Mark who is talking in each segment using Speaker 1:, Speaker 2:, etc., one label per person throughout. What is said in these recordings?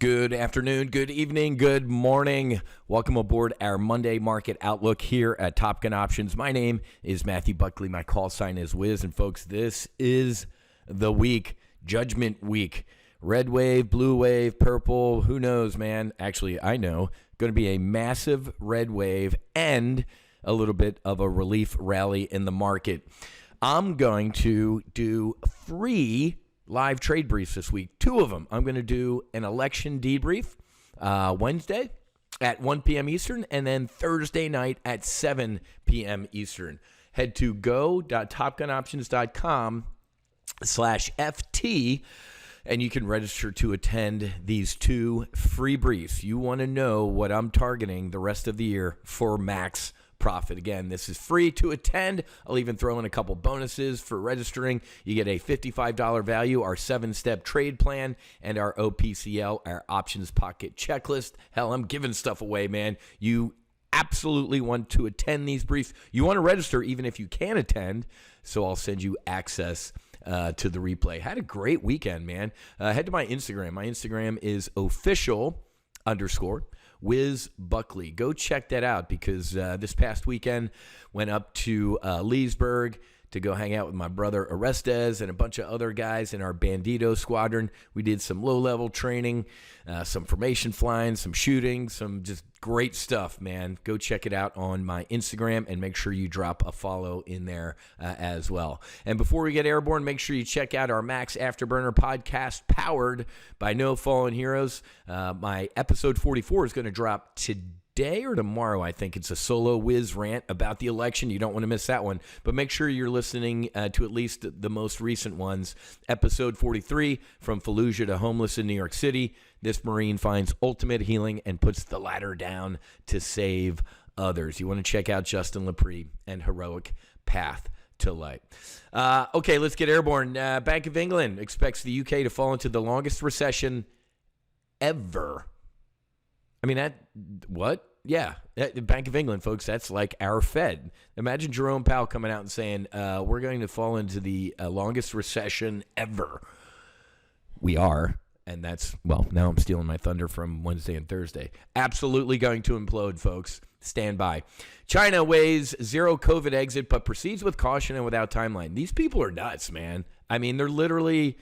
Speaker 1: Good afternoon, good evening, good morning. Welcome aboard our Monday Market Outlook here at Top Gun Options. My name is Matthew Buckley. My call sign is Wiz. And folks, this is the week, Judgment Week. Red wave, blue wave, purple, who knows, man? Actually, I know. Going to be a massive red wave and a little bit of a relief rally in the market. I'm going to do free live trade briefs this week, two of them. I'm going to do an election debrief Wednesday at 1 p.m. Eastern and then Thursday night at 7 p.m. Eastern. Head to go.topgunoptions.com/FT and you can register to attend these two free briefs. You want to know what I'm targeting the rest of the year for max profit. Again, this is free to attend. I'll even throw in a couple bonuses for registering. You get a $55 value, our 7-step trade plan, and our OPCL, our options pocket checklist. Hell, I'm giving stuff away, man. You absolutely want to attend these briefs. You want to register even if you can't attend, so I'll send you access to the replay. Had a great weekend, man. Head to my Instagram. My Instagram is official_Wiz Buckley. Go check that out because this past weekend went up to Leesburg to go hang out with my brother Orestes and a bunch of other guys in our Bandito squadron. We did some low-level training, some formation flying, some shooting, some just great stuff, man. Go check it out on my Instagram and make sure you drop a follow in there as well. And before we get airborne, make sure you check out our Max Afterburner podcast powered by No Fallen Heroes. My episode 44 is going to drop today or tomorrow. I think it's a solo whiz rant about the election. You don't want to miss that one, but make sure you're listening to at least the most recent ones. Episode 43, From Fallujah to Homeless in New York City. This Marine finds ultimate healing and puts the ladder down to save others. You want to check out Justin Lepre and Heroic Path to Light. Okay, let's get airborne. Bank of England expects the UK to fall into the longest recession ever. I mean, what? Yeah, the Bank of England, folks, that's like our Fed. Imagine Jerome Powell coming out and saying, we're going to fall into the longest recession ever. We are, and that's, well, now I'm stealing my thunder from Wednesday and Thursday. Absolutely going to implode, folks. Stand by. China weighs zero COVID exit, but proceeds with caution and without timeline. These people are nuts, man. I mean, they're literally...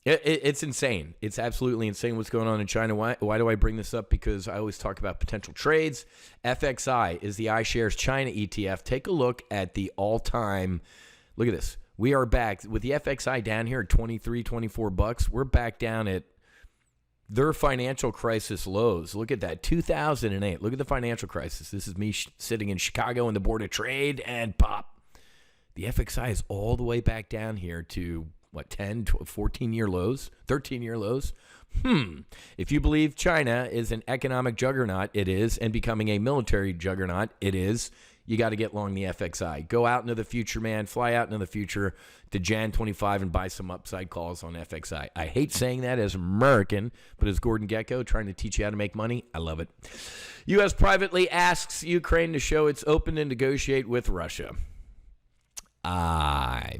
Speaker 1: It's insane. It's absolutely insane what's going on in China. Why do I bring this up? Because I always talk about potential trades. FXI is the iShares China ETF. Take a look at the all-time. Look at this. We are back with the FXI down here at 23, 24 bucks. We're back down at their financial crisis lows. Look at that, 2008. Look at the financial crisis. This is me sitting in Chicago in the Board of Trade, and pop. The FXI is all the way back down here to 10, 14-year lows, 13-year lows? If you believe China is an economic juggernaut, it is, and becoming a military juggernaut, it is, you got to get long the FXI. Go out into the future, man. Fly out into the future to Jan 25 and buy some upside calls on FXI. I hate saying that as American, but as Gordon Gekko trying to teach you how to make money, I love it. U.S. privately asks Ukraine to show it's open to negotiate with Russia. I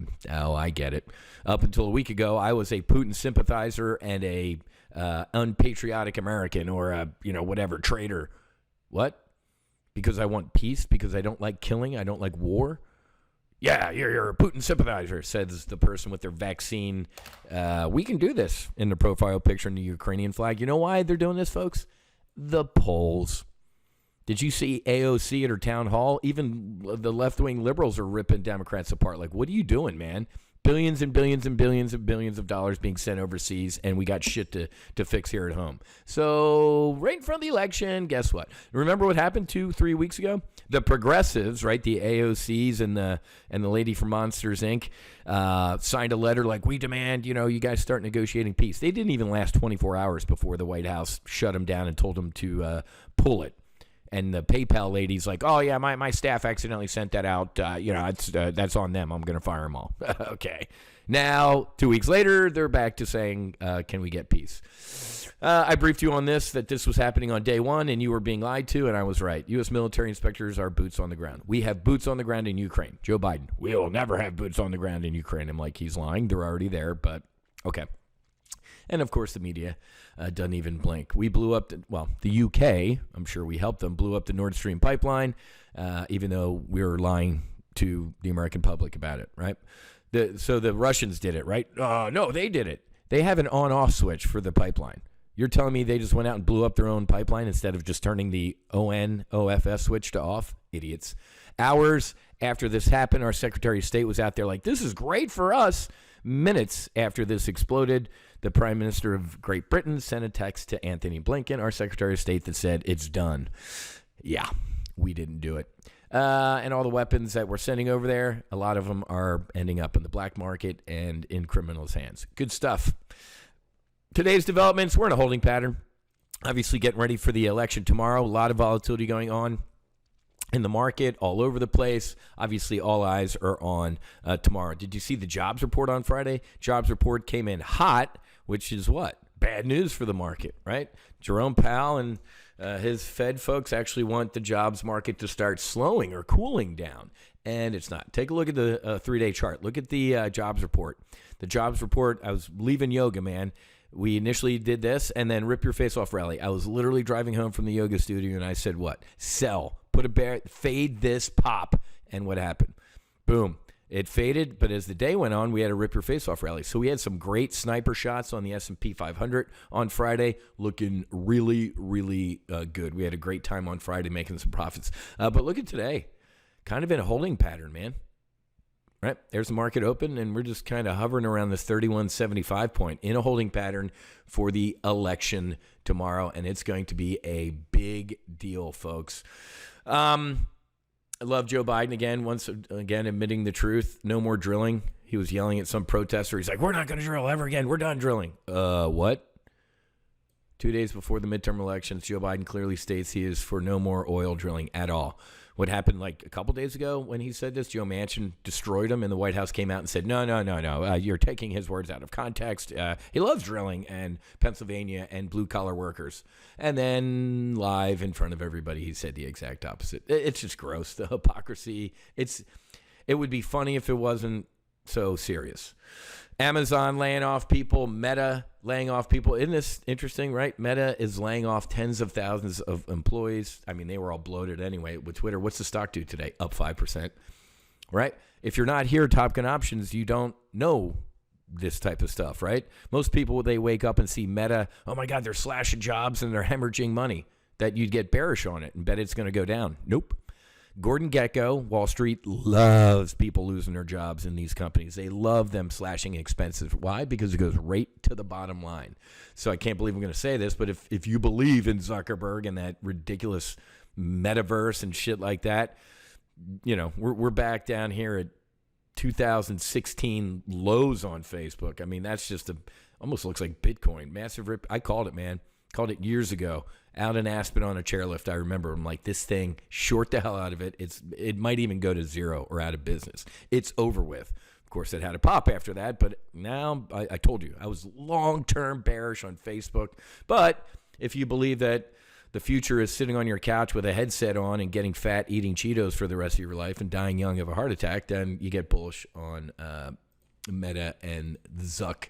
Speaker 1: get it. Up until a week ago, I was a Putin sympathizer and a unpatriotic American or a, whatever, traitor. What? Because I want peace? Because I don't like killing? I don't like war? Yeah, you're a Putin sympathizer, says the person with their vaccine. We can do this in the profile picture in the Ukrainian flag. You know why they're doing this, folks? The polls. Did you see AOC at her town hall? Even the left-wing liberals are ripping Democrats apart. Like, what are you doing, man? Billions and billions and billions and billions of dollars being sent overseas, and we got shit to fix here at home. So right in front of the election, guess what? Remember what happened 2-3 weeks ago? The progressives, right, the AOCs and the lady from Monsters, Inc., signed a letter like, we demand, you guys start negotiating peace. They didn't even last 24 hours before the White House shut them down and told them to pull it. And the PayPal lady's like, oh, yeah, my staff accidentally sent that out. That's on them. I'm going to fire them all. Okay. Now, 2 weeks later, they're back to saying, can we get peace? I briefed you on this, that this was happening on day one, and you were being lied to, and I was right. U.S. military inspectors are boots on the ground. We have boots on the ground in Ukraine. Joe Biden, we'll never have boots on the ground in Ukraine. I'm like, he's lying. They're already there, but okay. And, of course, the media doesn't even blink. We blew up, the UK, I'm sure we helped them, blew up the Nord Stream pipeline, even though we were lying to the American public about it, right? So the Russians did it, right? No, they did it. They have an on-off switch for the pipeline. You're telling me they just went out and blew up their own pipeline instead of just turning the OFS switch to off? Idiots. Hours after this happened, our Secretary of State was out there like, this is great for us. Minutes after this exploded, the Prime Minister of Great Britain sent a text to Anthony Blinken, our Secretary of State, that said, it's done. Yeah, we didn't do it. And all the weapons that we're sending over there, a lot of them are ending up in the black market and in criminals' hands. Good stuff. Today's developments, we're in a holding pattern. Obviously getting ready for the election tomorrow. A lot of volatility going on in the market all over the place. Obviously, all eyes are on tomorrow. Did you see the jobs report on Friday? Jobs report came in hot, which is what? Bad news for the market, right? Jerome Powell and his Fed folks actually want the jobs market to start slowing or cooling down, and it's not. Take a look at the 3-day chart. Look at the jobs report. The jobs report, I was leaving yoga, man. We initially did this and then rip your face off rally. I was literally driving home from the yoga studio and I said, what? Sell. Put a bear, fade this pop. And what happened? Boom. It faded, but as the day went on, we had a rip your face off rally. So we had some great sniper shots on the S&P 500 on Friday, looking really, really good. We had a great time on Friday making some profits. But look at today. Kind of in a holding pattern, man. Right, there's the market open, and we're just kind of hovering around this 31.75 point in a holding pattern for the election tomorrow, and it's going to be a big deal, folks. I love Joe Biden again, once again admitting the truth. No more drilling. He was yelling at some protester. He's like, we're not going to drill ever again. We're done drilling. What? 2 days before the midterm elections, Joe Biden clearly states he is for no more oil drilling at all. What happened like a couple days ago when he said this, Joe Manchin destroyed him, and the White House came out and said, no, you're taking his words out of context. He loves drilling and Pennsylvania and blue-collar workers. And then live in front of everybody, he said the exact opposite. It's just gross, the hypocrisy. It would be funny if it wasn't so serious. Amazon laying off people, Meta laying off people. Isn't this interesting, right? Meta is laying off tens of thousands of employees. I mean, they were all bloated anyway with Twitter. What's the stock do today? Up 5%, right? If you're not here, Top Gun Options, you don't know this type of stuff, right? Most people, they wake up and see Meta, oh my God, they're slashing jobs and they're hemorrhaging money, that you'd get bearish on it and bet it's going to go down. Nope. Gordon Gekko, Wall Street loves people losing their jobs in these companies. They love them slashing expenses. Why? Because it goes right to the bottom line. So I can't believe I'm going to say this, but if you believe in Zuckerberg and that ridiculous metaverse and shit like that, you know, we're back down here at 2016 lows on Facebook. I mean, that's just almost looks like Bitcoin. Massive rip. I called it, man. Called it years ago. Out in Aspen on a chairlift, I remember. I'm like, this thing, short the hell out of it. It might even go to zero or out of business. It's over with. Of course, it had a pop after that, but now I told you, I was long-term bearish on Facebook. But if you believe that the future is sitting on your couch with a headset on and getting fat, eating Cheetos for the rest of your life and dying young of a heart attack, then you get bullish on Meta and Zuck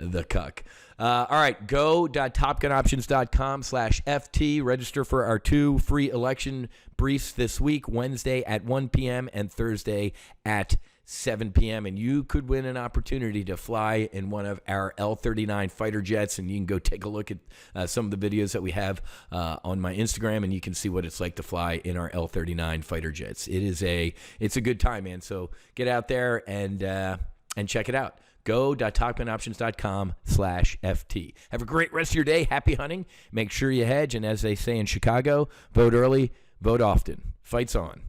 Speaker 1: the cuck. All right, go.topgunoptions.com/FT. Register for our 2 free election briefs this week, Wednesday at 1 p.m. and Thursday at 7 p.m. And you could win an opportunity to fly in one of our L-39 fighter jets. And you can go take a look at some of the videos that we have on my Instagram, and you can see what it's like to fly in our L-39 fighter jets. It's a good time, man. So get out there and check it out. Go.topgunoptions.com/FT. Have a great rest of your day. Happy hunting. Make sure you hedge. And as they say in Chicago, vote early, vote often. Fights on.